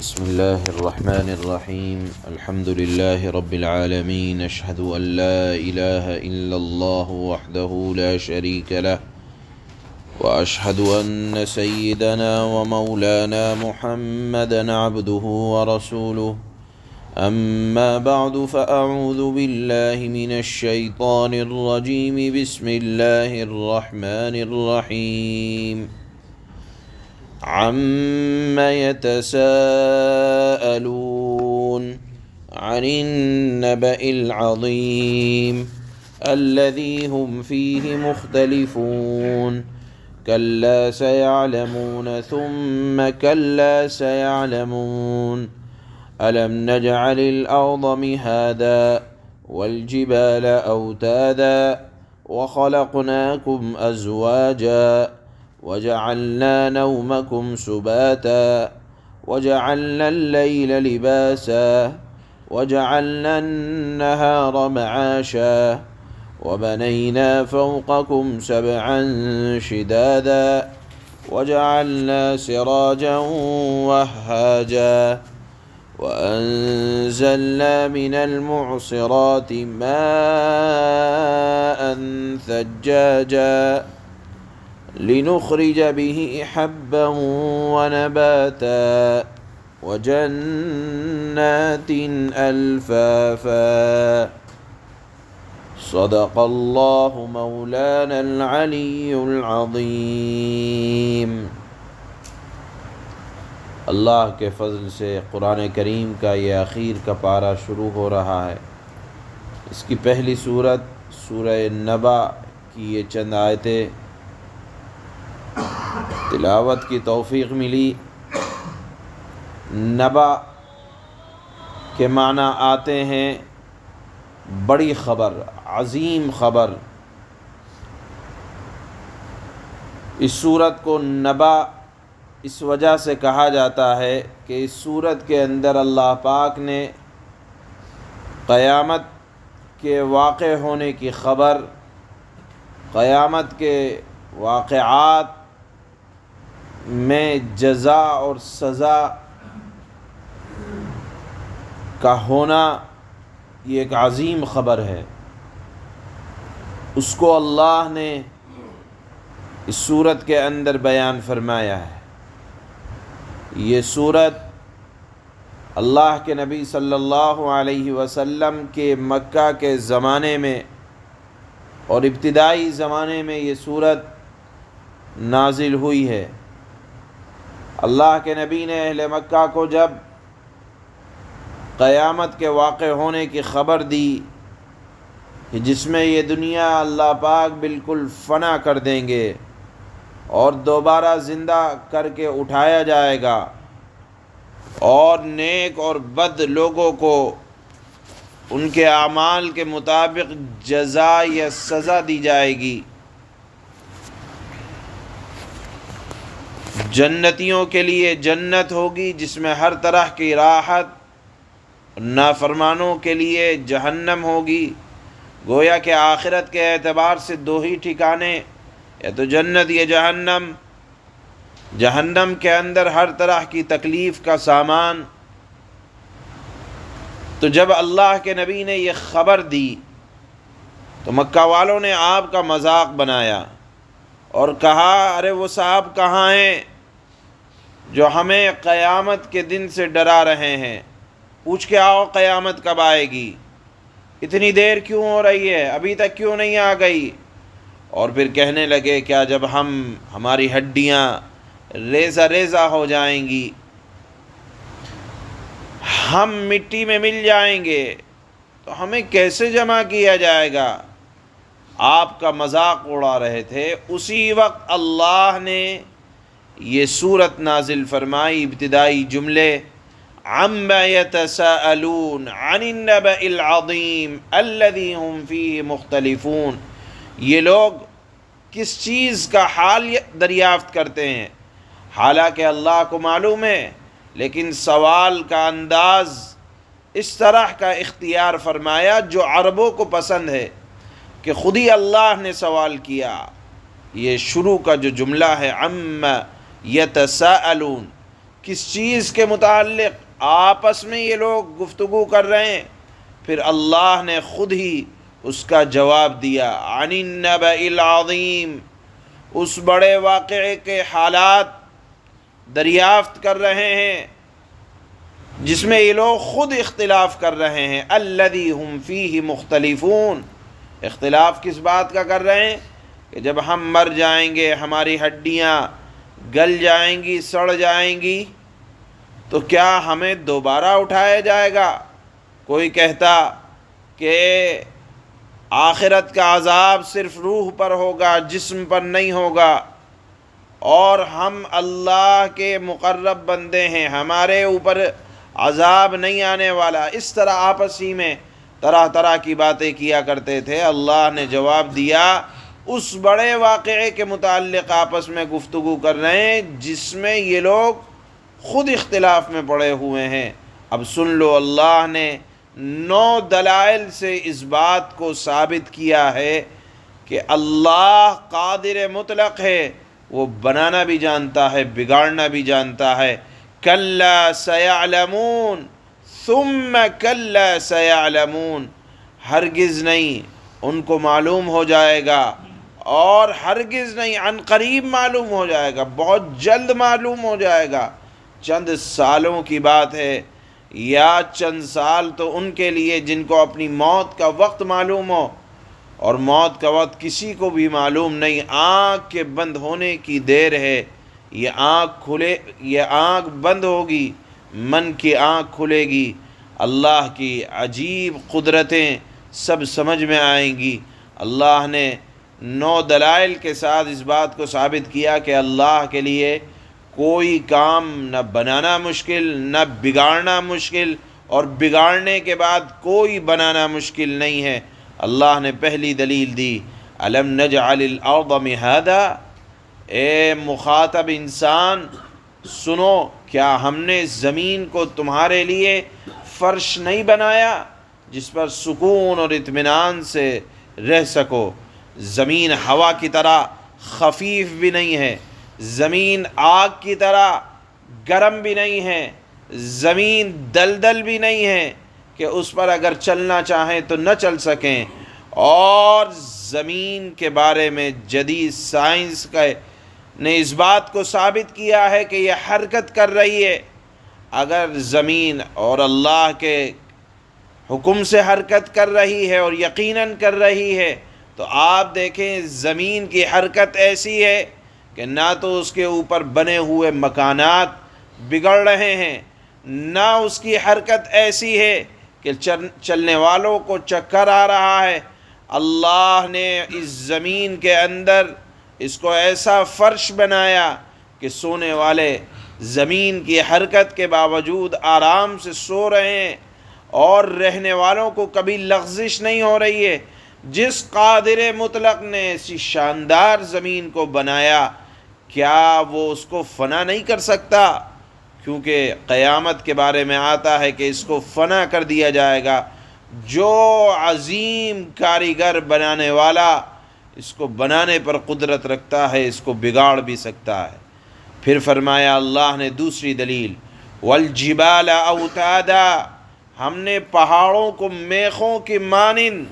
بسم الله الرحمن الرحيم الحمد لله رب العالمين أشهد أن لا إله إلا الله وحده لا شريك له وأشهد أن سيدنا ومولانا محمدا عبده ورسوله أما بعد فأعوذ بالله من الشيطان الرجيم بسم الله الرحمن الرحيم عَمَّ يتساءلون عن النبأ العظيم الذي هم فيه مختلفون كلا سيعلمون ثم كلا سيعلمون ألم نجعل الأرض مهادا والجبال أوتادا وخلقناكم أزواجا وجعلنا نومكم سباتا وجعلنا الليل لباسا وجعلنا النهار معاشا وبنينا فوقكم سبعا شدادا وجعلنا سراجا وهاجا وأنزلنا من المعصرات ماء ثجاجا لنخرج به حبا ونباتا وجنات ألفافا صدق الله مولانا العلي العظيم۔ اللہ کے فضل سے قرآن کریم کا یہ آخر کا پارہ شروع ہو رہا ہے۔ اس کی پہلی سورت سورہ نبا کی یہ چند آیتیں تلاوت کی توفیق ملی۔ نبا کے معنی آتے ہیں بڑی خبر، عظیم خبر۔ اس سورت کو نبا اس وجہ سے کہا جاتا ہے کہ اس سورت کے اندر اللہ پاک نے قیامت کے واقع ہونے کی خبر، قیامت کے واقعات میں جزا اور سزا کا ہونا، یہ ایک عظیم خبر ہے۔ اس کو اللہ نے اس سورت کے اندر بیان فرمایا ہے۔ یہ سورت اللہ کے نبی صلی اللہ علیہ وسلم کے مکہ کے زمانے میں اور ابتدائی زمانے میں یہ سورت نازل ہوئی ہے۔ اللہ کے نبی نے اہل مکہ کو جب قیامت کے واقع ہونے کی خبر دی کہ جس میں یہ دنیا اللہ پاک بالکل فنا کر دیں گے اور دوبارہ زندہ کر کے اٹھایا جائے گا اور نیک اور بد لوگوں کو ان کے اعمال کے مطابق جزا یا سزا دی جائے گی۔ جنتیوں کے لیے جنت ہوگی جس میں ہر طرح کی راحت، نافرمانوں کے لیے جہنم ہوگی۔ گویا کہ آخرت کے اعتبار سے دو ہی ٹھکانے، یا تو جنت یا جہنم۔ جہنم کے اندر ہر طرح کی تکلیف کا سامان۔ تو جب اللہ کے نبی نے یہ خبر دی تو مکہ والوں نے آپ کا مذاق بنایا اور کہا، ارے وہ صاحب کہاں ہیں جو ہمیں قیامت کے دن سے ڈرا رہے ہیں؟ پوچھ کے آؤ قیامت کب آئے گی، اتنی دیر کیوں ہو رہی ہے، ابھی تک کیوں نہیں آ گئی؟ اور پھر کہنے لگے کیا جب ہماری ہڈیاں ریزہ ریزہ ہو جائیں گی، ہم مٹی میں مل جائیں گے، تو ہمیں کیسے جمع کیا جائے گا؟ آپ کا مذاق اڑا رہے تھے۔ اسی وقت اللہ نے یہ سورت نازل فرمائی۔ ابتدائی جملے عَمَّ يَتَسَاءَلُونَ عَنِ النَّبَإِ الْعَظِيمِ الَّذِي هُمْ فِيهِ مُخْتَلِفُونَ۔ یہ لوگ کس چیز کا حال دریافت کرتے ہیں؟ حالانکہ اللہ کو معلوم ہے، لیکن سوال کا انداز اس طرح کا اختیار فرمایا جو عربوں کو پسند ہے کہ خود ہی اللہ نے سوال کیا۔ یہ شروع کا جو جملہ ہے عَمَّ یتساءلون، کس چیز کے متعلق آپس میں یہ لوگ گفتگو کر رہے ہیں، پھر اللہ نے خود ہی اس کا جواب دیا، عن النبأ العظیم، اس بڑے واقعے کے حالات دریافت کر رہے ہیں جس میں یہ لوگ خود اختلاف کر رہے ہیں، الذی ہم فیہ مختلفون۔ اختلاف کس بات کا کر رہے ہیں کہ جب ہم مر جائیں گے، ہماری ہڈیاں گل جائیں گی، سڑ جائیں گی، تو کیا ہمیں دوبارہ اٹھایا جائے گا؟ کوئی کہتا کہ آخرت کا عذاب صرف روح پر ہوگا، جسم پر نہیں ہوگا، اور ہم اللہ کے مقرب بندے ہیں، ہمارے اوپر عذاب نہیں آنے والا۔ اس طرح آپس ہی میں طرح طرح کی باتیں کیا کرتے تھے۔ اللہ نے جواب دیا، اس بڑے واقعے کے متعلق آپس میں گفتگو کر رہے ہیں جس میں یہ لوگ خود اختلاف میں پڑے ہوئے ہیں۔ اب سن لو، اللہ نے 9 دلائل سے اس بات کو ثابت کیا ہے کہ اللہ قادر مطلق ہے، وہ بنانا بھی جانتا ہے، بگاڑنا بھی جانتا ہے۔ کلا سیعلمون ثم کلا سیعلمون، ہرگز نہیں، ان کو معلوم ہو جائے گا، اور ہرگز نہیں، عن قریب معلوم ہو جائے گا، بہت جلد معلوم ہو جائے گا۔ چند سالوں کی بات ہے، یا چند سال تو ان کے لیے جن کو اپنی موت کا وقت معلوم ہو، اور موت کا وقت کسی کو بھی معلوم نہیں۔ آنکھ کے بند ہونے کی دیر ہے، یہ آنکھ بند ہوگی، من کی آنکھ کھلے گی، اللہ کی عجیب قدرتیں سب سمجھ میں آئیں گی۔ اللہ نے 9 دلائل کے ساتھ اس بات کو ثابت کیا کہ اللہ کے لیے کوئی کام نہ بنانا مشکل، نہ بگاڑنا مشکل، اور بگاڑنے کے بعد کوئی بنانا مشکل نہیں ہے۔ اللہ نے پہلی دلیل دی، الم نجعل الارض مہادا، اے مخاطب انسان سنو، کیا ہم نے زمین کو تمہارے لیے فرش نہیں بنایا جس پر سکون اور اطمینان سے رہ سکو؟ زمین ہوا کی طرح خفیف بھی نہیں ہے، زمین آگ کی طرح گرم بھی نہیں ہے، زمین دلدل بھی نہیں ہے کہ اس پر اگر چلنا چاہیں تو نہ چل سکیں۔ اور زمین کے بارے میں جدید سائنس نے اس بات کو ثابت کیا ہے کہ یہ حرکت کر رہی ہے۔ اگر زمین اور اللہ کے حکم سے حرکت کر رہی ہے، اور یقیناً کر رہی ہے، تو آپ دیکھیں زمین کی حرکت ایسی ہے کہ نہ تو اس کے اوپر بنے ہوئے مکانات بگڑ رہے ہیں، نہ اس کی حرکت ایسی ہے کہ چلنے والوں کو چکر آ رہا ہے۔ اللہ نے اس زمین کے اندر اس کو ایسا فرش بنایا کہ سونے والے زمین کی حرکت کے باوجود آرام سے سو رہے ہیں، اور رہنے والوں کو کبھی لغزش نہیں ہو رہی ہے۔ جس قادر مطلق نے ایسی شاندار زمین کو بنایا، کیا وہ اس کو فنا نہیں کر سکتا؟ کیونکہ قیامت کے بارے میں آتا ہے کہ اس کو فنا کر دیا جائے گا۔ جو عظیم کاریگر بنانے والا اس کو بنانے پر قدرت رکھتا ہے، اس کو بگاڑ بھی سکتا ہے۔ پھر فرمایا اللہ نے دوسری دلیل، والجبال اوتادا، ہم نے پہاڑوں کو میخوں کی مانند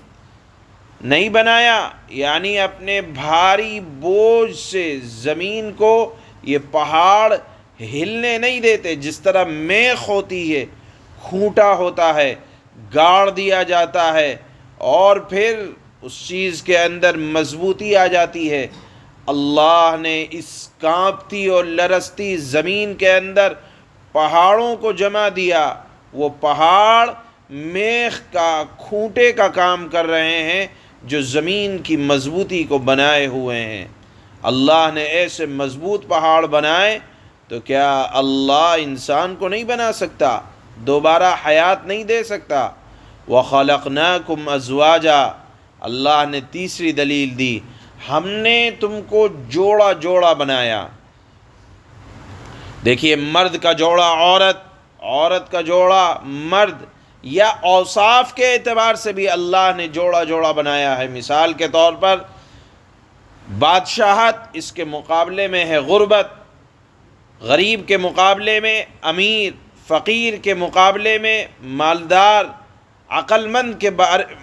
نہیں بنایا، یعنی اپنے بھاری بوجھ سے زمین کو یہ پہاڑ ہلنے نہیں دیتے۔ جس طرح میخ ہوتی ہے، کھوٹا ہوتا ہے، گاڑ دیا جاتا ہے، اور پھر اس چیز کے اندر مضبوطی آ جاتی ہے، اللہ نے اس کانپتی اور لرزتی زمین کے اندر پہاڑوں کو جمع دیا۔ وہ پہاڑ میخ کا، کھوٹے کا کام کر رہے ہیں جو زمین کی مضبوطی کو بنائے ہوئے ہیں۔ اللہ نے ایسے مضبوط پہاڑ بنائے، تو کیا اللہ انسان کو نہیں بنا سکتا؟ دوبارہ حیات نہیں دے سکتا؟ وَخَلَقْنَاكُمْ أَزْوَاجًا، اللہ نے تیسری دلیل دی، ہم نے تم کو جوڑا جوڑا بنایا۔ دیکھیے، مرد کا جوڑا عورت، عورت کا جوڑا مرد، یا اوصاف کے اعتبار سے بھی اللہ نے جوڑا جوڑا بنایا ہے۔ مثال کے طور پر بادشاہت، اس کے مقابلے میں ہے غربت۔ غریب کے مقابلے میں امیر، فقیر کے مقابلے میں مالدار، عقل مند کے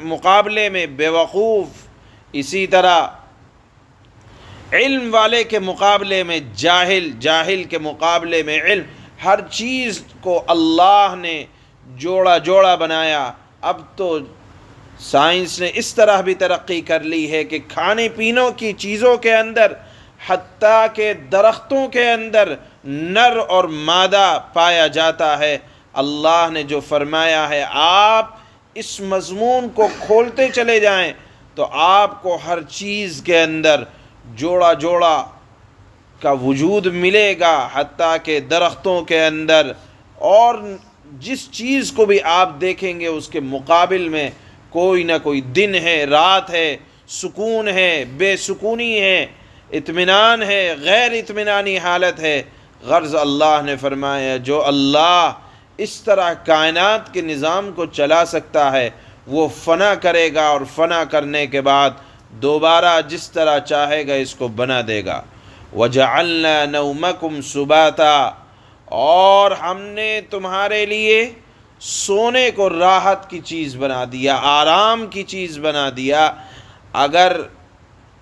مقابلے میں بیوقوف، اسی طرح علم والے کے مقابلے میں جاہل، جاہل کے مقابلے میں علم، ہر چیز کو اللہ نے جوڑا جوڑا بنایا۔ اب تو سائنس نے اس طرح بھی ترقی کر لی ہے کہ کھانے پینوں کی چیزوں کے اندر، حتیٰ کہ درختوں کے اندر نر اور مادہ پایا جاتا ہے۔ اللہ نے جو فرمایا ہے، آپ اس مضمون کو کھولتے چلے جائیں تو آپ کو ہر چیز کے اندر جوڑا جوڑا کا وجود ملے گا، حتیٰ کہ درختوں کے اندر، اور جس چیز کو بھی آپ دیکھیں گے اس کے مقابل میں کوئی نہ کوئی دن ہے، رات ہے، سکون ہے، بے سکونی ہے، اطمینان ہے، غیر اطمینانی حالت ہے۔ غرض اللہ نے فرمایا جو اللہ اس طرح کائنات کے نظام کو چلا سکتا ہے، وہ فنا کرے گا، اور فنا کرنے کے بعد دوبارہ جس طرح چاہے گا اس کو بنا دے گا۔ وَجَعَلْنَا نَوْمَكُمْ سُبَاتًا، اور ہم نے تمہارے لیے سونے کو راحت کی چیز بنا دیا، آرام کی چیز بنا دیا۔ اگر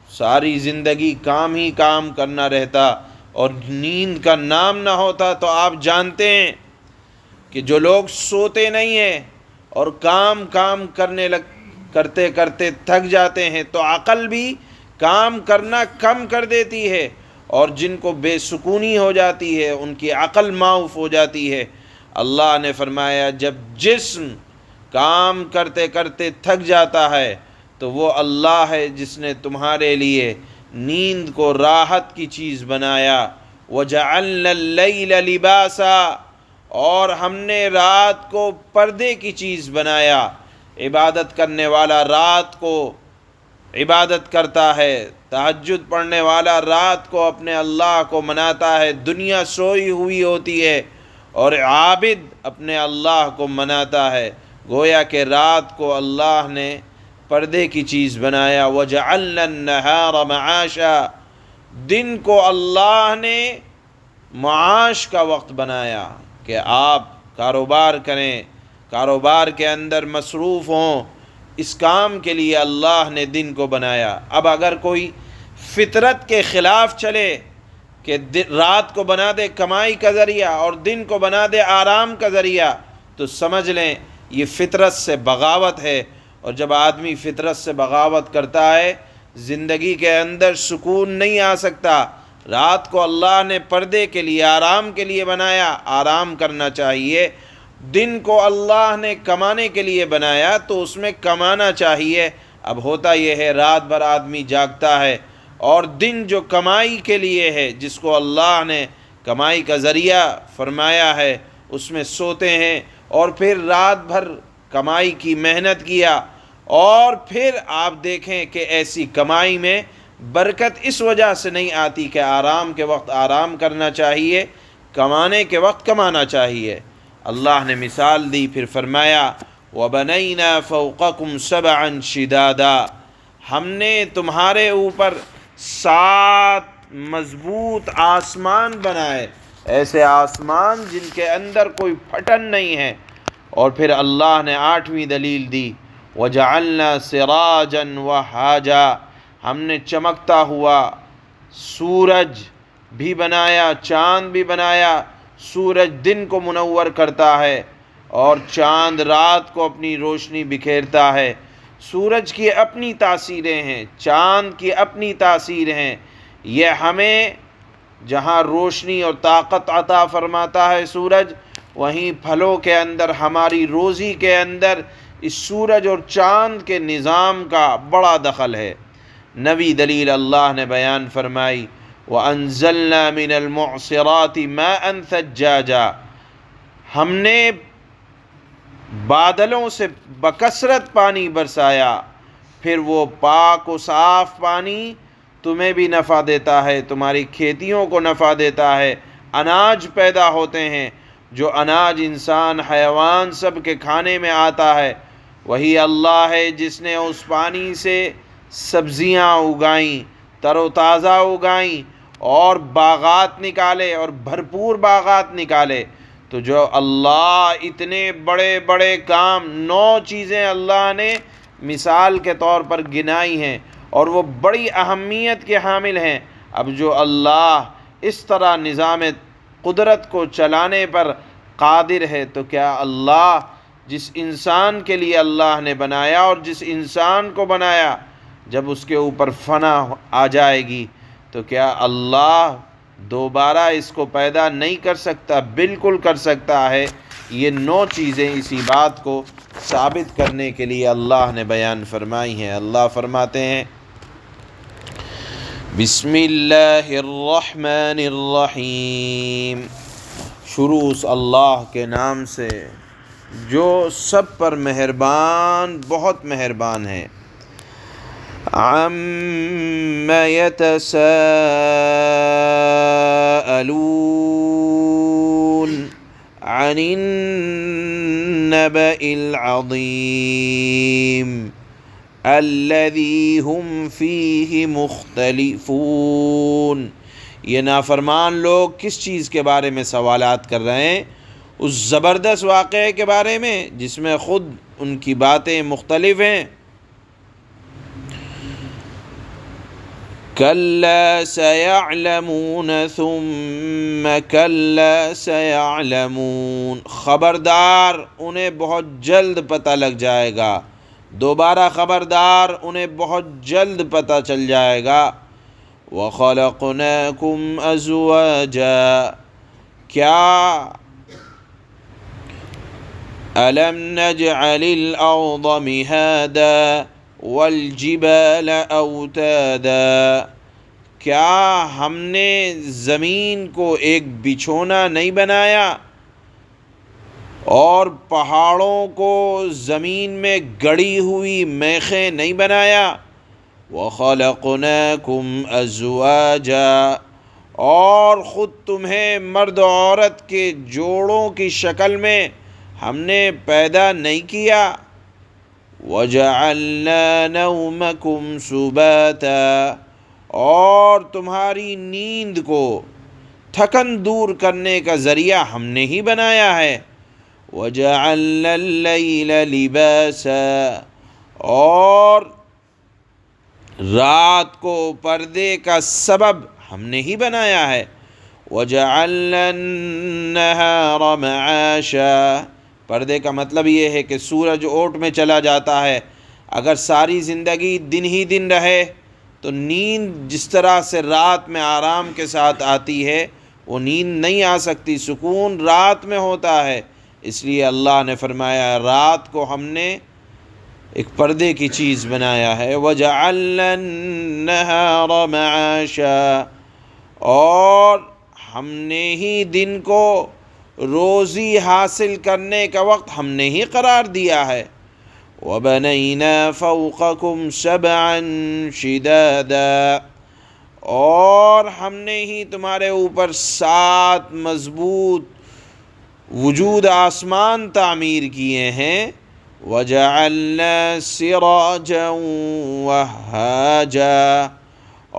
ساری زندگی کام ہی کام کرنا رہتا اور نیند کا نام نہ ہوتا تو آپ جانتے ہیں کہ جو لوگ سوتے نہیں ہیں اور کام کرتے کرتے تھک جاتے ہیں تو عقل بھی کام کرنا کم کر دیتی ہے، اور جن کو بے سکونی ہو جاتی ہے ان کی عقل معاف ہو جاتی ہے۔ اللہ نے فرمایا جب جسم کام کرتے کرتے تھک جاتا ہے تو وہ اللہ ہے جس نے تمہارے لیے نیند کو راحت کی چیز بنایا۔ وَجَعَلْنَا اللَّيْلَ لِبَاسًا، اور ہم نے رات کو پردے کی چیز بنایا۔ عبادت کرنے والا رات کو عبادت کرتا ہے، تہجد پڑھنے والا رات کو اپنے اللہ کو مناتا ہے، دنیا سوئی ہوئی ہوتی ہے، اور عابد اپنے اللہ کو مناتا ہے۔ گویا کہ رات کو اللہ نے پردے کی چیز بنایا۔ وَجَعَلْنَا النَّهَارَ مَعَاشًا، دن کو اللہ نے معاش کا وقت بنایا کہ آپ کاروبار کریں، کاروبار کے اندر مصروف ہوں، اس کام کے لیے اللہ نے دن کو بنایا۔ اب اگر کوئی فطرت کے خلاف چلے کہ رات کو بنا دے کمائی کا ذریعہ اور دن کو بنا دے آرام کا ذریعہ، تو سمجھ لیں یہ فطرت سے بغاوت ہے، اور جب آدمی فطرت سے بغاوت کرتا ہے زندگی کے اندر سکون نہیں آ سکتا۔ رات کو اللہ نے پردے کے لیے، آرام کے لیے بنایا، آرام کرنا چاہیے۔ دن کو اللہ نے کمانے کے لیے بنایا تو اس میں کمانا چاہیے۔ اب ہوتا یہ ہے رات بھر آدمی جاگتا ہے، اور دن جو کمائی کے لیے ہے، جس کو اللہ نے کمائی کا ذریعہ فرمایا ہے، اس میں سوتے ہیں، اور پھر رات بھر کمائی کی محنت کیا، اور پھر آپ دیکھیں کہ ایسی کمائی میں برکت اس وجہ سے نہیں آتی کہ آرام کے وقت آرام کرنا چاہیے، کمانے کے وقت کمانا چاہیے۔ اللہ نے مثال دی، پھر فرمایا وَبَنَيْنَا فَوْقَكُمْ سَبْعًا شِدَادًا، ہم نے تمہارے اوپر 7 مضبوط آسمان بنائے، ایسے آسمان جن کے اندر کوئی پھٹن نہیں ہے۔ اور پھر اللہ نے 8ویں دلیل دی وَجَعَلْنَا سِرَاجًا وَهَّاجًا، ہم نے چمکتا ہوا سورج بھی بنایا، چاند بھی بنایا۔ سورج دن کو منور کرتا ہے اور چاند رات کو اپنی روشنی بکھیرتا ہے۔ سورج کی اپنی تاثیریں ہیں، چاند کی اپنی تاثیر ہیں۔ یہ ہمیں جہاں روشنی اور طاقت عطا فرماتا ہے سورج، وہیں پھلوں کے اندر، ہماری روزی کے اندر اس سورج اور چاند کے نظام کا بڑا دخل ہے۔ 9ویں دلیل اللہ نے بیان فرمائی وَأَنزَلْنَا مِنَ الْمُعْصِرَاتِ مَاءً ثَجَّاجًا، ہم نے بادلوں سے بکثرت پانی برسایا، پھر وہ پاک و صاف پانی تمہیں بھی نفع دیتا ہے، تمہاری کھیتیوں کو نفع دیتا ہے، اناج پیدا ہوتے ہیں، جو اناج انسان، حیوان سب کے کھانے میں آتا ہے، وہی اللہ ہے جس نے اس پانی سے سبزیاں اگائیں، تر و تازہ اگائیں، اور باغات نکالے اور بھرپور باغات نکالے، تو جو اللہ اتنے بڑے بڑے کام 9 چیزیں اللہ نے مثال کے طور پر گنائی ہیں اور وہ بڑی اہمیت کے حامل ہیں، اب جو اللہ اس طرح نظام قدرت کو چلانے پر قادر ہے، تو کیا اللہ جس انسان کے لیے اللہ نے بنایا اور جس انسان کو بنایا، جب اس کے اوپر فنا آ جائے گی تو کیا اللہ دوبارہ اس کو پیدا نہیں کر سکتا؟ بالکل کر سکتا ہے۔ یہ 9 چیزیں اسی بات کو ثابت کرنے کے لیے اللہ نے بیان فرمائی ہیں۔ اللہ فرماتے ہیں بسم اللہ الرحمن الرحیم، شروع اس اللہ کے نام سے جو سب پر مہربان، بہت مہربان ہے۔ عَمَّ يَتَسَاءَلُونَ عَنِ النَّبَإِ الْعَظِيمِ الَّذِي هُمْ فِيهِ مُخْتَلِفُونَ، یہ نافرمان لوگ کس چیز کے بارے میں سوالات کر رہے ہیں؟ اس زبردست واقعے کے بارے میں جس میں خود ان کی باتیں مختلف ہیں۔ کَلَّا سَيَعْلَمُونَ ثُمَّ كَلَّا سَيَعْلَمُونَ، خبردار انہیں بہت جلد پتہ لگ جائے گا، دوبارہ خبردار انہیں بہت جلد پتہ چل جائے گا۔ وَخَلَقْنَاكُمْ أَزْوَاجًا، کیا أَلَمْ نَجْعَلِ الْأَرْضَ مِهَادًا وَالْجِبَالَ أَوْتَادًا، کیا ہم نے زمین کو ایک بچھونا نہیں بنایا اور پہاڑوں کو زمین میں گڑی ہوئی میخیں نہیں بنایا؟ وَخَلَقْنَاكُمْ أَزْوَاجًا، اور خود تمہیں مرد و عورت کے جوڑوں کی شکل میں ہم نے پیدا نہیں کیا؟ وَجَعَلْنَا نَوْمَكُمْ سُبَاتًا، اور تمہاری نیند کو تھکن دور کرنے کا ذریعہ ہم نے ہی بنایا ہے۔ وَجَعَلْنَا اللَّيْلَ لِبَاسًا، اور رات کو پردے کا سبب ہم نے ہی بنایا ہے۔ وَجَعَلْنَا النَّهَارَ مَعَاشًا، پردے کا مطلب یہ ہے کہ سورج اوٹ میں چلا جاتا ہے، اگر ساری زندگی دن ہی دن رہے تو نیند جس طرح سے رات میں آرام کے ساتھ آتی ہے وہ نیند نہیں آ سکتی، سکون رات میں ہوتا ہے، اس لیے اللہ نے فرمایا رات کو ہم نے ایک پردے کی چیز بنایا ہے۔ وَجَعَلْنَا النَّهَارَ مَعَاشًا، اور ہم نے ہی دن کو روزی حاصل کرنے کا وقت ہم نے ہی قرار دیا ہے۔ وَبَنَيْنَا فَوْقَكُمْ سَبْعًا شِدَادًا، اور ہم نے ہی تمہارے اوپر 7 مضبوط وجود آسمان تعمیر کیے ہیں۔ وَجَعَلْنَا سِرَاجًا وَهَّاجًا،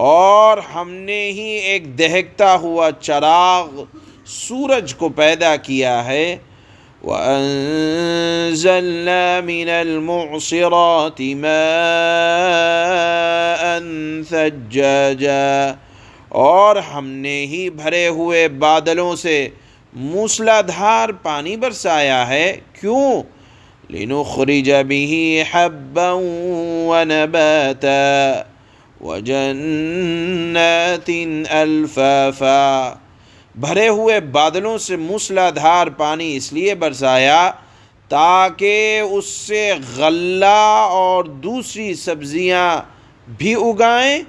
اور ہم نے ہی ایک دہکتا ہوا چراغ سورج کو پیدا کیا ہے۔ وَأَنزَلْنَا مِنَ الْمُعْصِرَاتِ مَاءً ثَجَّاجًا، اور ہم نے ہی بھرے ہوئے بادلوں سے موسلا دھار پانی برسایا ہے۔ کیوں؟ لِنُخْرِجَ بِهِ حَبًّا وَنَبَاتًا وَجَنَّاتٍ أَلْفَافًا، بھرے ہوئے بادلوں سے موسلا دھار پانی اس لیے برسایا تاکہ اس سے غلہ اور دوسری سبزیاں بھی اگائیں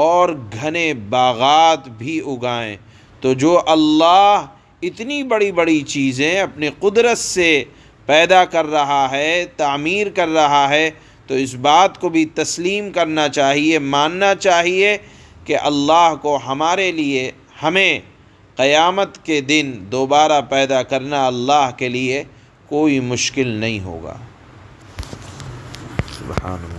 اور گھنے باغات بھی اگائیں۔ تو جو اللہ اتنی بڑی بڑی چیزیں اپنی قدرت سے پیدا کر رہا ہے، تعمیر کر رہا ہے، تو اس بات کو بھی تسلیم کرنا چاہیے، ماننا چاہیے کہ اللہ کو ہمارے لیے، ہمیں قیامت کے دن دوبارہ پیدا کرنا اللہ کے لیے کوئی مشکل نہیں ہوگا۔ سبحان اللہ۔